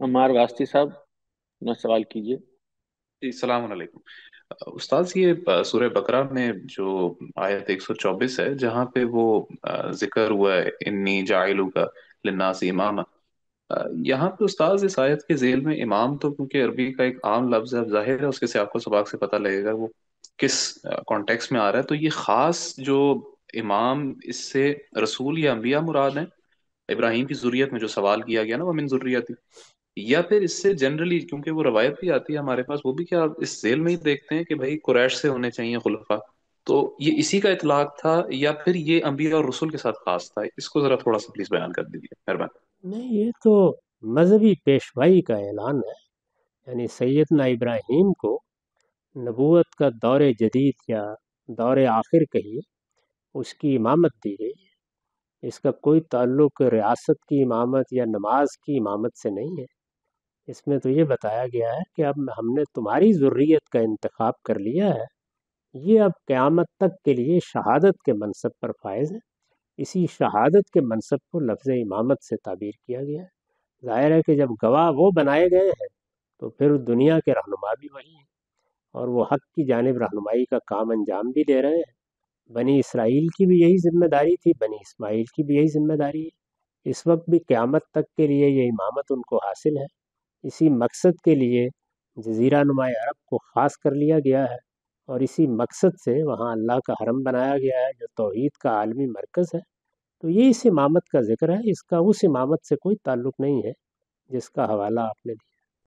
عمار واسطی صاحب اپنا سوال کیجیے۔ جی السلام علیکم۔ استاذ یہ سورہ بقرہ میں جو آیت 124 ہے جہاں پہ وہ ذکر ہوا ہے انی جاعلو کا للناس اماما، یہاں پہ استاذ اس آیت کے ذیل میں امام تو کیونکہ عربی کا ایک عام لفظ ہے، اب ظاہر ہے اس کے سیاق و سباق سے پتہ لگے گا وہ کس کانٹیکس میں آ رہا ہے، تو یہ خاص جو امام اس سے رسول یا انبیاء مراد ہیں؟ ابراہیم کی ذریت میں جو سوال کیا گیا نا وہ من ذریتی، یا پھر اس سے جنرلی کیونکہ وہ روایت بھی آتی ہے ہمارے پاس، وہ بھی کیا اس ذیل میں ہی دیکھتے ہیں کہ بھائی قریش سے ہونے چاہیے خلفاء، تو یہ اسی کا اطلاق تھا یا پھر یہ انبیاء اور رسول کے ساتھ خاص تھا؟ اس کو ذرا تھوڑا سا پلیز بیان کر دیجیے مہربانی۔ نہیں، یہ تو مذہبی پیشوائی کا اعلان ہے، یعنی سیدنا ابراہیم کو نبوت کا دور جدید یا دور آخر کہیے، اس کی امامت دی گئی ہے۔ اس کا کوئی تعلق ریاست کی امامت یا نماز کی امامت سے نہیں ہے۔ اس میں تو یہ بتایا گیا ہے کہ اب ہم نے تمہاری ذریت کا انتخاب کر لیا ہے، یہ اب قیامت تک کے لیے شہادت کے منصب پر فائز ہے۔ اسی شہادت کے منصب کو لفظ امامت سے تعبیر کیا گیا ہے۔ ظاہر ہے کہ جب گواہ وہ بنائے گئے ہیں تو پھر دنیا کے رہنما بھی وہی ہیں، اور وہ حق کی جانب رہنمائی کا کام انجام بھی دے رہے ہیں۔ بنی اسرائیل کی بھی یہی ذمہ داری تھی، بنی اسماعیل کی بھی یہی ذمہ داری ہے۔ اس وقت بھی قیامت تک کے لیے یہ امامت ان کو حاصل ہے۔ اسی مقصد کے لیے جزیرہ نما عرب کو خاص کر لیا گیا ہے، اور اسی مقصد سے وہاں اللہ کا حرم بنایا گیا ہے جو توحید کا عالمی مرکز ہے۔ تو یہ اس امامت کا ذکر ہے، اس کا اس امامت سے کوئی تعلق نہیں ہے جس کا حوالہ آپ نے دیا۔